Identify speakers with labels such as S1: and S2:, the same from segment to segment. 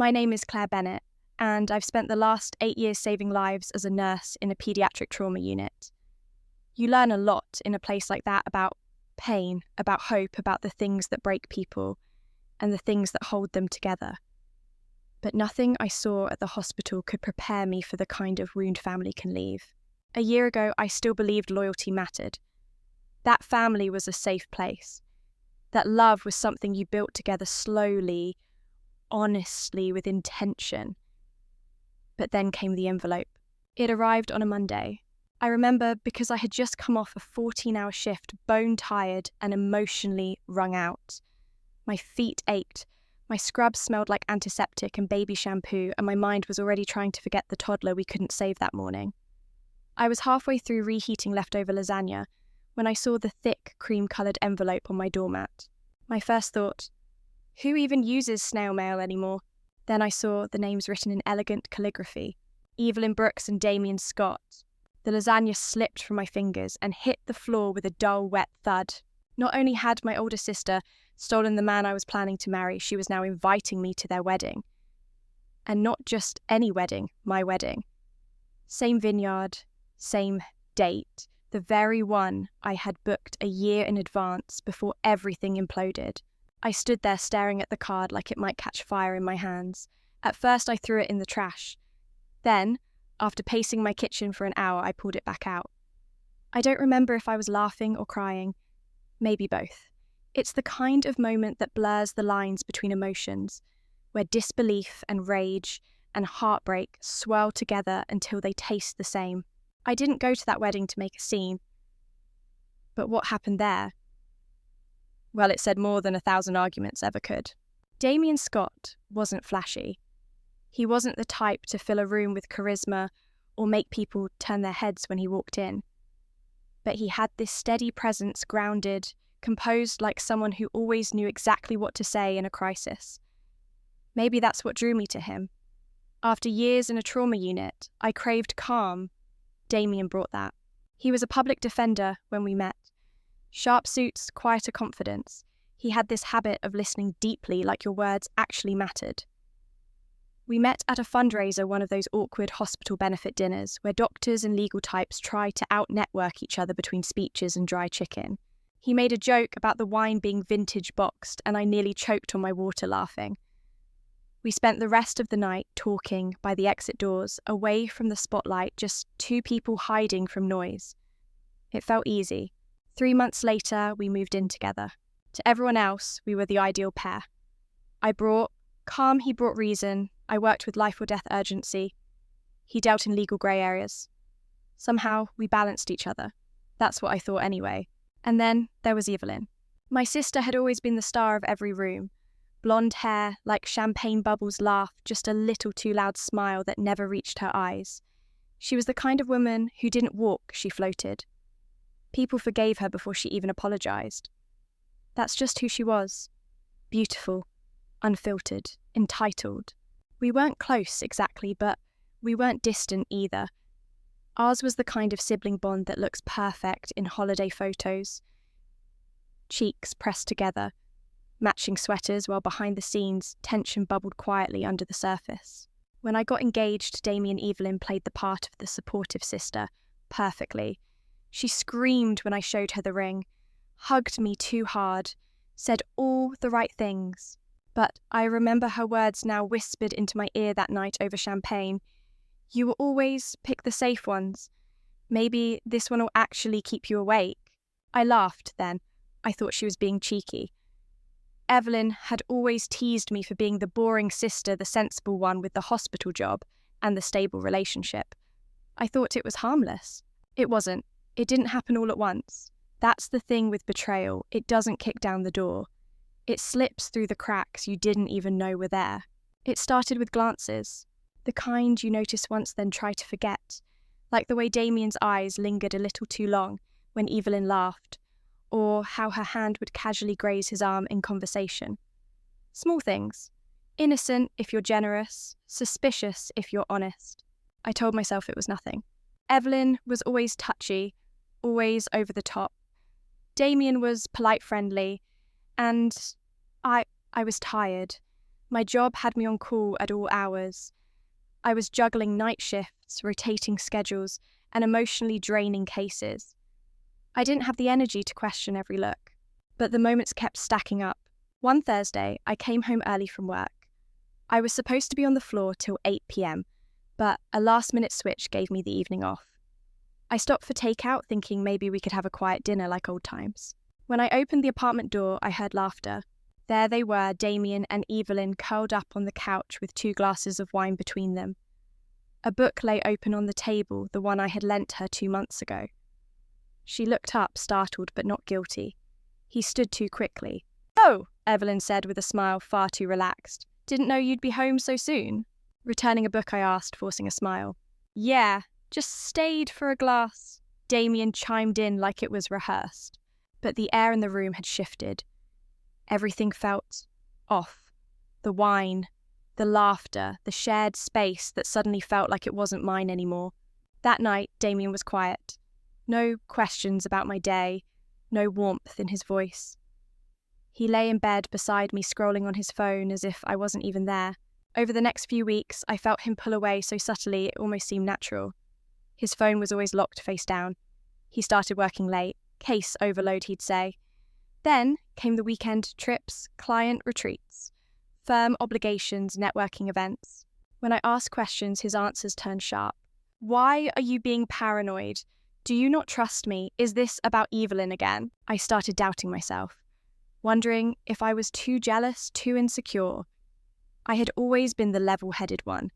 S1: My name is Claire Bennett, and I've spent the last 8 years saving lives as a nurse in a paediatric trauma unit. You learn a lot in a place like that about pain, about hope, about the things that break people and the things that hold them together. But nothing I saw at the hospital could prepare me for the kind of wound family can leave. A year ago, I still believed loyalty mattered. That family was a safe place. That love was something you built together slowly, honestly, with intention. But then came the envelope. It arrived on a Monday. I remember because I had just come off a 14-hour shift, bone-tired and emotionally wrung out. My feet ached, my scrubs smelled like antiseptic and baby shampoo, and my mind was already trying to forget the toddler we couldn't save that morning. I was halfway through reheating leftover lasagna when I saw the thick, cream-coloured envelope on my doormat. My first thought, who even uses snail mail anymore? Then I saw the names written in elegant calligraphy, Evelyn Brooks and Damien Scott. The lasagna slipped from my fingers and hit the floor with a dull, wet thud. Not only had my older sister stolen the man I was planning to marry, she was now inviting me to their wedding. And not just any wedding, my wedding. Same vineyard, same date, the very one I had booked a year in advance before everything imploded. I stood there staring at the card like it might catch fire in my hands. At first I threw it in the trash. Then, after pacing my kitchen for an hour, I pulled it back out. I don't remember if I was laughing or crying. Maybe both. It's the kind of moment that blurs the lines between emotions, where disbelief and rage and heartbreak swirl together until they taste the same. I didn't go to that wedding to make a scene. But what happened there? Well, it said more than 1,000 arguments ever could. Damien Scott wasn't flashy. He wasn't the type to fill a room with charisma or make people turn their heads when he walked in. But he had this steady presence, grounded, composed like someone who always knew exactly what to say in a crisis. Maybe that's what drew me to him. After years in a trauma unit, I craved calm. Damien brought that. He was a public defender when we met. Sharp suits, quieter confidence. He had this habit of listening deeply, like your words actually mattered. We met at a fundraiser, one of those awkward hospital benefit dinners where doctors and legal types try to out-network each other between speeches and dry chicken. He made a joke about the wine being vintage boxed, and I nearly choked on my water laughing. We spent the rest of the night talking by the exit doors, away from the spotlight, just two people hiding from noise. It felt easy. 3 months later, we moved in together. To everyone else, we were the ideal pair. I brought calm, he brought reason. I worked with life or death urgency. He dealt in legal grey areas. Somehow, we balanced each other. That's what I thought anyway. And then there was Evelyn. My sister had always been the star of every room. Blonde hair, like champagne bubbles, laugh, just a little too loud smile that never reached her eyes. She was the kind of woman who didn't walk, she floated. People forgave her before she even apologised. That's just who she was. Beautiful, unfiltered, entitled. We weren't close exactly, but we weren't distant either. Ours was the kind of sibling bond that looks perfect in holiday photos. Cheeks pressed together, matching sweaters, while behind the scenes, tension bubbled quietly under the surface. When I got engaged, Damien Evelyn played the part of the supportive sister perfectly. She screamed when I showed her the ring, hugged me too hard, said all the right things. But I remember her words now whispered into my ear that night over champagne. You will always pick the safe ones. Maybe this one will actually keep you awake. I laughed then. I thought she was being cheeky. Evelyn had always teased me for being the boring sister, the sensible one with the hospital job and the stable relationship. I thought it was harmless. It wasn't. It didn't happen all at once. That's the thing with betrayal. It doesn't kick down the door. It slips through the cracks you didn't even know were there. It started with glances, the kind you notice once then try to forget, like the way Damien's eyes lingered a little too long when Evelyn laughed, or how her hand would casually graze his arm in conversation. Small things. Innocent if you're generous, suspicious if you're honest. I told myself it was nothing. Evelyn was always touchy, always over the top. Damien was polite, friendly, and I was tired. My job had me on call at all hours. I was juggling night shifts, rotating schedules, and emotionally draining cases. I didn't have the energy to question every look, but the moments kept stacking up. One Thursday, I came home early from work. I was supposed to be on the floor till 8 p.m, but a last-minute switch gave me the evening off. I stopped for takeout, thinking maybe we could have a quiet dinner like old times. When I opened the apartment door, I heard laughter. There they were, Damien and Evelyn, curled up on the couch with 2 glasses of wine between them. A book lay open on the table, the one I had lent her 2 months ago. She looked up, startled but not guilty. He stood too quickly. "Oh," Evelyn said with a smile far too relaxed. "Didn't know you'd be home so soon." Returning a book, I asked, forcing a smile. "Yeah, just stayed for a glass." Damien chimed in like it was rehearsed. But the air in the room had shifted. Everything felt off. The wine, the laughter, the shared space that suddenly felt like it wasn't mine anymore. That night, Damien was quiet. No questions about my day, no warmth in his voice. He lay in bed beside me, scrolling on his phone as if I wasn't even there. Over the next few weeks, I felt him pull away so subtly it almost seemed natural. His phone was always locked face down. He started working late. Case overload, he'd say. Then came the weekend trips, client retreats, firm obligations, networking events. When I asked questions, his answers turned sharp. "Why are you being paranoid? Do you not trust me? Is this about Evelyn again?" I started doubting myself, wondering if I was too jealous, too insecure. I had always been the level-headed one.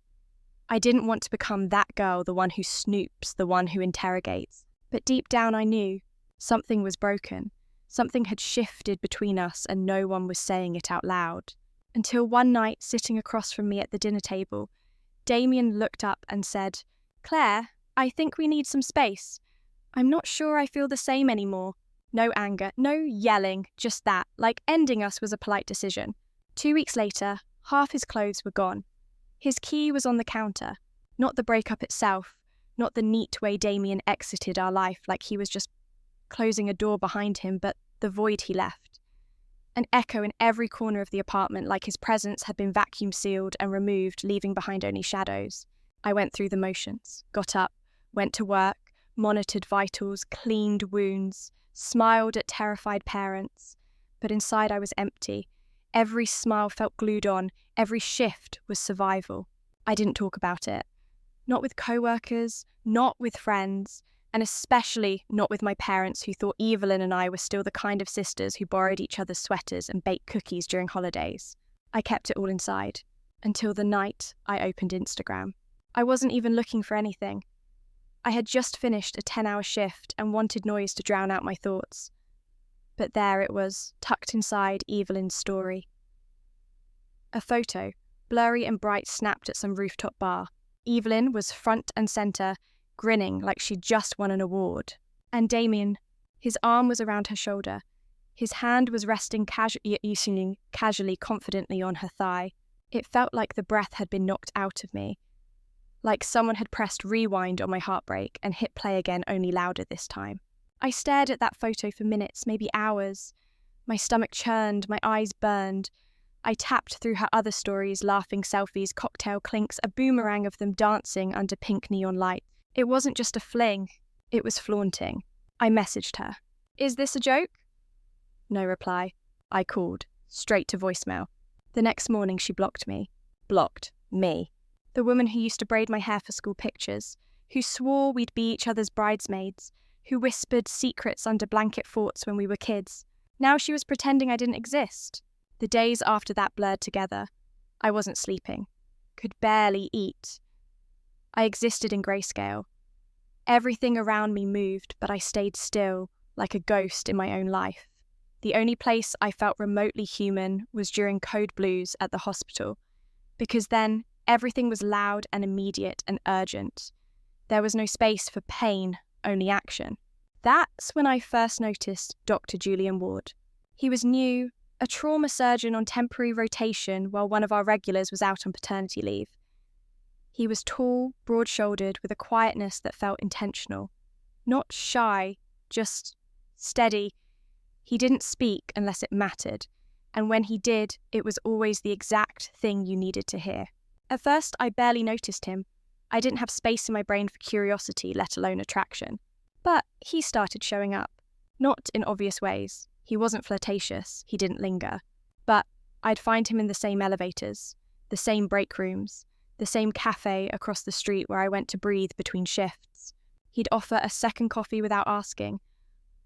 S1: I didn't want to become that girl, the one who snoops, the one who interrogates. But deep down I knew something was broken. Something had shifted between us and no one was saying it out loud. Until one night, sitting across from me at the dinner table, Damien looked up and said, "Claire, I think we need some space. I'm not sure I feel the same anymore." No anger, no yelling, just that, like ending us was a polite decision. 2 weeks later, half his clothes were gone. His key was on the counter. Not the breakup itself, not the neat way Damien exited our life like he was just closing a door behind him, but the void he left. An echo in every corner of the apartment, like his presence had been vacuum sealed and removed, leaving behind only shadows. I went through the motions, got up, went to work, monitored vitals, cleaned wounds, smiled at terrified parents. But inside I was empty. Every smile felt glued on, every shift was survival. I didn't talk about it. Not with co-workers, not with friends, and especially not with my parents who thought Evelyn and I were still the kind of sisters who borrowed each other's sweaters and baked cookies during holidays. I kept it all inside, until the night I opened Instagram. I wasn't even looking for anything. I had just finished a 10-hour shift and wanted noise to drown out my thoughts. But there it was, tucked inside Evelyn's story. A photo, blurry and bright, snapped at some rooftop bar. Evelyn was front and centre, grinning like she'd just won an award. And Damien, his arm was around her shoulder. His hand was resting casually, confidently on her thigh. It felt like the breath had been knocked out of me. Like someone had pressed rewind on my heartbreak and hit play again, only louder this time. I stared at that photo for minutes, maybe hours. My stomach churned, my eyes burned. I tapped through her other stories, laughing selfies, cocktail clinks, a boomerang of them dancing under pink neon light. It wasn't just a fling, it was flaunting. I messaged her. "Is this a joke?" No reply. I called, straight to voicemail. The next morning she blocked me. Blocked me. The woman who used to braid my hair for school pictures, who swore we'd be each other's bridesmaids, who whispered secrets under blanket forts when we were kids. Now she was pretending I didn't exist. The days after that blurred together. I wasn't sleeping. Could barely eat. I existed in grayscale. Everything around me moved, but I stayed still, like a ghost in my own life. The only place I felt remotely human was during code blues at the hospital, because then everything was loud and immediate and urgent. There was no space for pain, only action. That's when I first noticed Dr. Julian Ward. He was new, a trauma surgeon on temporary rotation while one of our regulars was out on paternity leave. He was tall, broad-shouldered, with a quietness that felt intentional. Not shy, just steady. He didn't speak unless it mattered, and when he did, it was always the exact thing you needed to hear. At first, I barely noticed him. I didn't have space in my brain for curiosity, let alone attraction. But he started showing up. Not in obvious ways. He wasn't flirtatious, he didn't linger. But I'd find him in the same elevators, the same break rooms, the same cafe across the street where I went to breathe between shifts. He'd offer a second coffee without asking,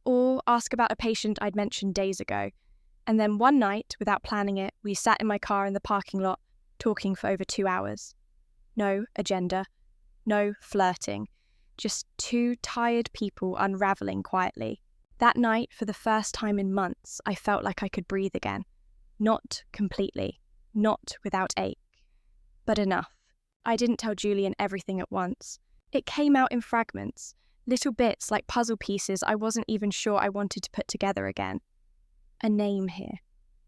S1: or ask about a patient I'd mentioned days ago. And then one night, without planning it, we sat in my car in the parking lot, talking for over 2 hours. No agenda, no flirting, just two tired people unraveling quietly. That night, for the first time in months, I felt like I could breathe again. Not completely, not without ache, but enough. I didn't tell Julian everything at once. It came out in fragments, little bits like puzzle pieces I wasn't even sure I wanted to put together again. A name here,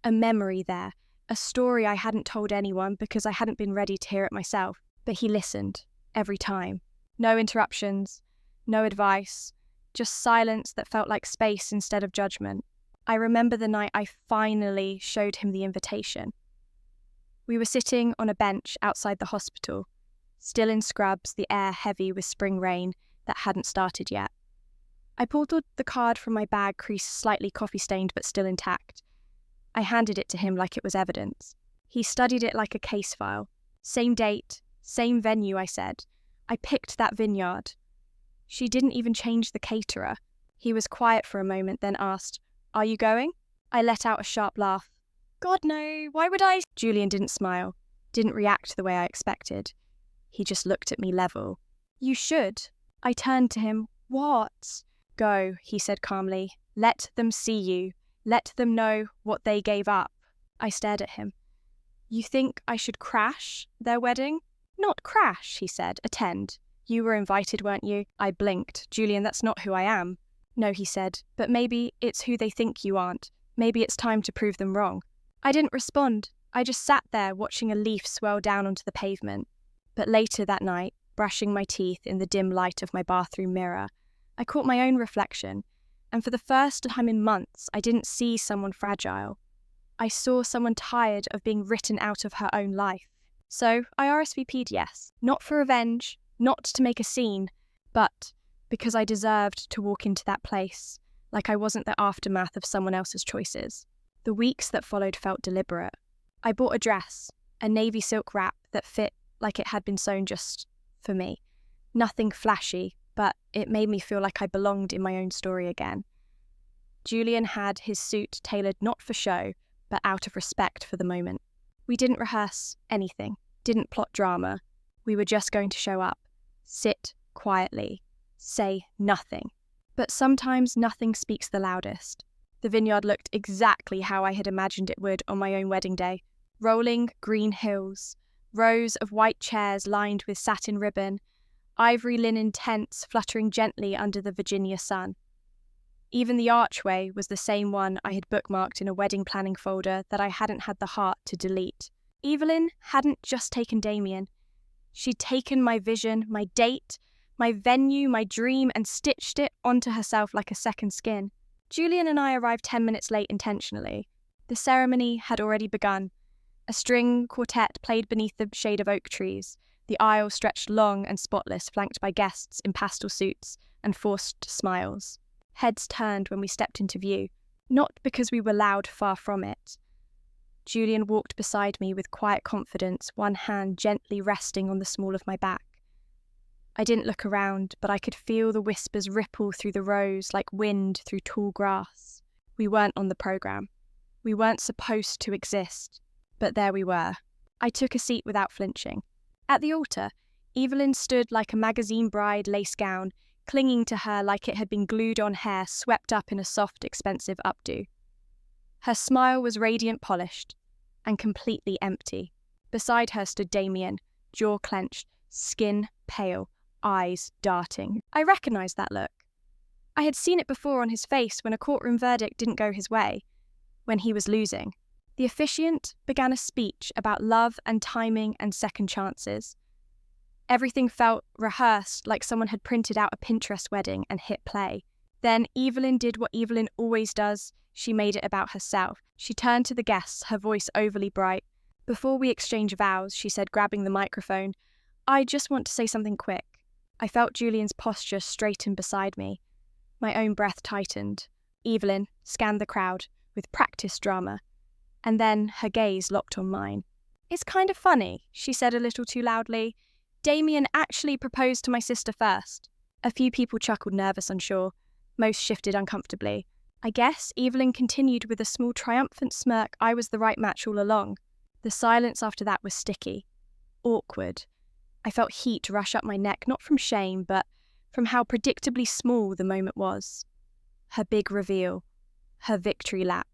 S1: a memory there, a story I hadn't told anyone because I hadn't been ready to hear it myself. But he listened, every time. No interruptions, no advice, just silence that felt like space instead of judgment. I remember the night I finally showed him the invitation. We were sitting on a bench outside the hospital, still in scrubs, the air heavy with spring rain that hadn't started yet. I pulled the card from my bag, crease slightly coffee-stained but still intact. I handed it to him like it was evidence. He studied it like a case file. Same date, same venue, I said. I picked that vineyard. She didn't even change the caterer. He was quiet for a moment, then asked, "Are you going?" I let out a sharp laugh. "God, no, why would I?" Julian didn't smile, didn't react the way I expected. He just looked at me level. "You should." I turned to him. "What?" "Go," he said calmly. "Let them see you. Let them know what they gave up." I stared at him. "You think I should crash their wedding?" "Not crash," he said. "Attend. You were invited, weren't you?" I blinked. "Julian, that's not who I am." "No," he said, "but maybe it's who they think you aren't. Maybe it's time to prove them wrong." I didn't respond. I just sat there watching a leaf swirl down onto the pavement. But later that night, brushing my teeth in the dim light of my bathroom mirror, I caught my own reflection, and for the first time in months, I didn't see someone fragile. I saw someone tired of being written out of her own life. So I RSVP'd yes, not for revenge, not to make a scene, but because I deserved to walk into that place, like I wasn't the aftermath of someone else's choices. The weeks that followed felt deliberate. I bought a dress, a navy silk wrap that fit like it had been sewn just for me. Nothing flashy, but it made me feel like I belonged in my own story again. Julian had his suit tailored not for show, but out of respect for the moment. We didn't rehearse anything, didn't plot drama. We were just going to show up, sit quietly, say nothing. But sometimes nothing speaks the loudest. The vineyard looked exactly how I had imagined it would on my own wedding day. Rolling green hills, rows of white chairs lined with satin ribbon, ivory linen tents fluttering gently under the Virginia sun. Even the archway was the same one I had bookmarked in a wedding planning folder that I hadn't had the heart to delete. Evelyn hadn't just taken Damien. She'd taken my vision, my date, my venue, my dream, and stitched it onto herself like a second skin. Julian and I arrived 10 minutes late intentionally. The ceremony had already begun. A string quartet played beneath the shade of oak trees. The aisle stretched long and spotless, flanked by guests in pastel suits and forced smiles. Heads turned when we stepped into view, not because we were loud, far from it. Julian walked beside me with quiet confidence, one hand gently resting on the small of my back. I didn't look around, but I could feel the whispers ripple through the rows like wind through tall grass. We weren't on the program. We weren't supposed to exist, but there we were. I took a seat without flinching. At the altar, Evelyn stood like a magazine bride lace gown, clinging to her like it had been glued on hair swept up in a soft, expensive updo. Her smile was radiant, polished, and completely empty. Beside her stood Damien, jaw clenched, skin pale, eyes darting. I recognised that look. I had seen it before on his face when a courtroom verdict didn't go his way, when he was losing. The officiant began a speech about love and timing and second chances. Everything felt rehearsed, like someone had printed out a Pinterest wedding and hit play. Then Evelyn did what Evelyn always does. She made it about herself. She turned to the guests, her voice overly bright. "Before we exchange vows," she said, grabbing the microphone, "I just want to say something quick." I felt Julian's posture straighten beside me. My own breath tightened. Evelyn scanned the crowd with practiced drama, and then her gaze locked on mine. "It's kind of funny," she said a little too loudly. "Damien actually proposed to my sister first." A few people chuckled, nervous, unsure. Most shifted uncomfortably. I guess Evelyn continued with a small triumphant smirk. I was the right match all along. The silence after that was sticky, awkward. I felt heat rush up my neck, not from shame, but from how predictably small the moment was. Her big reveal, her victory lap.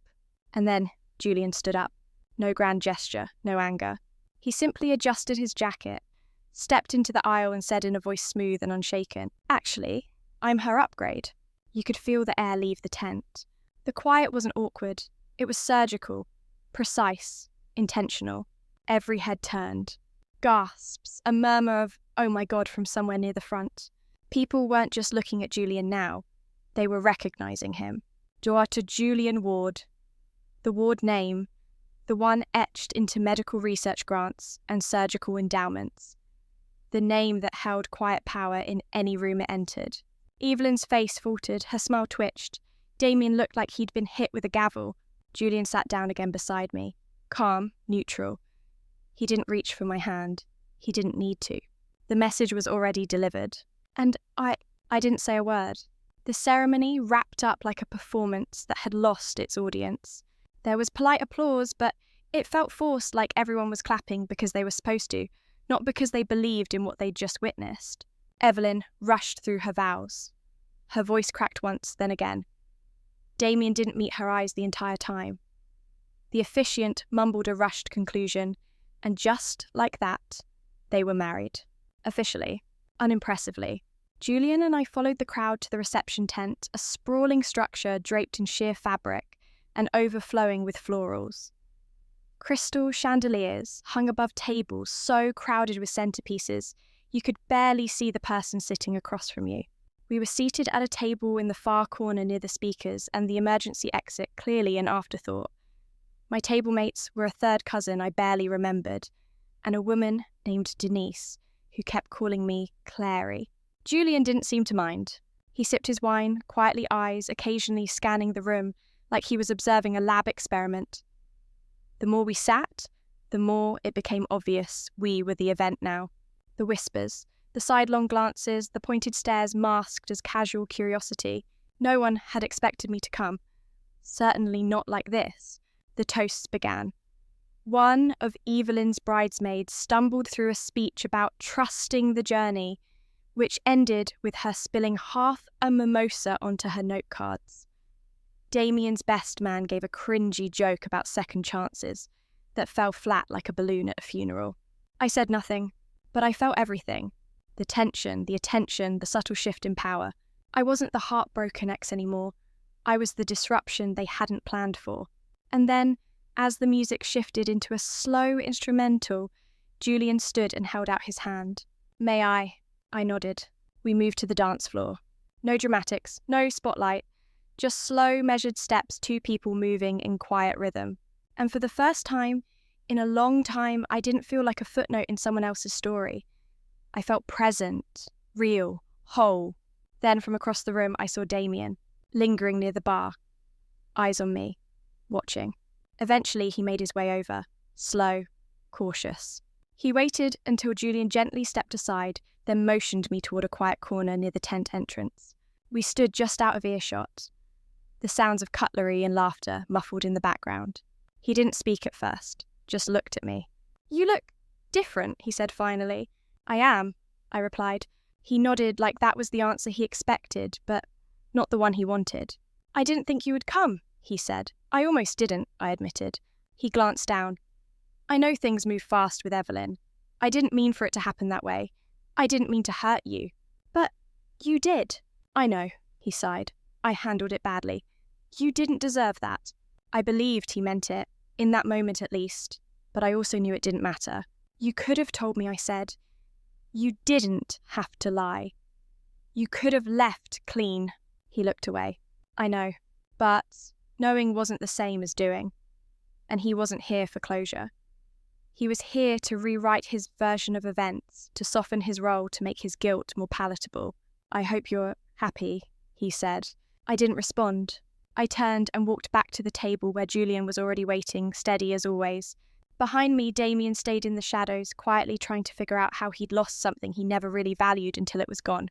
S1: And then Julian stood up. No grand gesture, no anger. He simply adjusted his jacket, stepped into the aisle and said in a voice smooth and unshaken, "Actually, I'm her upgrade." You could feel the air leave the tent. The quiet wasn't awkward. It was surgical, precise, intentional. Every head turned. Gasps, a murmur of, "Oh my God," from somewhere near the front. People weren't just looking at Julian now. They were recognizing him. Dr. Julian Ward. The Ward name, the one etched into medical research grants and surgical endowments. The name that held quiet power in any room it entered. Evelyn's face faltered, her smile twitched. Damien looked like he'd been hit with a gavel. Julian sat down again beside me, calm, neutral. He didn't reach for my hand. He didn't need to. The message was already delivered. And I didn't say a word. The ceremony wrapped up like a performance that had lost its audience. There was polite applause, but it felt forced, like everyone was clapping because they were supposed to, not because they believed in what they'd just witnessed. Evelyn rushed through her vows. Her voice cracked once, then again. Damien didn't meet her eyes the entire time. The officiant mumbled a rushed conclusion, and just like that, they were married. Officially, unimpressively. Julian and I followed the crowd to the reception tent, a sprawling structure draped in sheer fabric and overflowing with florals. Crystal chandeliers hung above tables so crowded with centerpieces, you could barely see the person sitting across from you. We were seated at a table in the far corner near the speakers, and the emergency exit clearly an afterthought. My table mates were a third cousin I barely remembered, and a woman named Denise, who kept calling me Clary. Julian didn't seem to mind. He sipped his wine, quietly eyes occasionally scanning the room like he was observing a lab experiment. The more we sat, the more it became obvious we were the event now. The whispers, the sidelong glances, the pointed stares masked as casual curiosity. No one had expected me to come. Certainly not like this. The toasts began. One of Evelyn's bridesmaids stumbled through a speech about trusting the journey, which ended with her spilling half a mimosa onto her note cards. Damien's best man gave a cringy joke about second chances that fell flat like a balloon at a funeral. I said nothing, but I felt everything. The tension, the attention, the subtle shift in power. I wasn't the heartbroken ex anymore. I was the disruption they hadn't planned for. And then, as the music shifted into a slow instrumental, Julian stood and held out his hand. "May I?" I nodded. We moved to the dance floor. No dramatics, no spotlight, just slow, measured steps, two people moving in quiet rhythm. And for the first time in a long time, I didn't feel like a footnote in someone else's story. I felt present, real, whole. Then from across the room, I saw Damien, lingering near the bar, eyes on me, watching. Eventually, he made his way over, slow, cautious. He waited until Julian gently stepped aside, then motioned me toward a quiet corner near the tent entrance. We stood just out of earshot, the sounds of cutlery and laughter muffled in the background. He didn't speak at first, just looked at me. "You look different," he said finally. "I am," I replied. He nodded like that was the answer he expected, but not the one he wanted. "I didn't think you would come," he said. "I almost didn't," I admitted. He glanced down. "I know things move fast with Evelyn. I didn't mean for it to happen that way. I didn't mean to hurt you. But you did." "I know," he sighed. "I handled it badly. You didn't deserve that." I believed he meant it, in that moment at least, but I also knew it didn't matter. "You could have told me," I said. "You didn't have to lie. You could have left clean." He looked away. I know, but knowing wasn't the same as doing. And he wasn't here for closure. He was here to rewrite his version of events, to soften his role, to make his guilt more palatable. I hope you're happy, he said. I didn't respond. I turned and walked back to the table where Julian was already waiting, steady as always. Behind me, Damien stayed in the shadows, quietly trying to figure out how he'd lost something he never really valued until it was gone.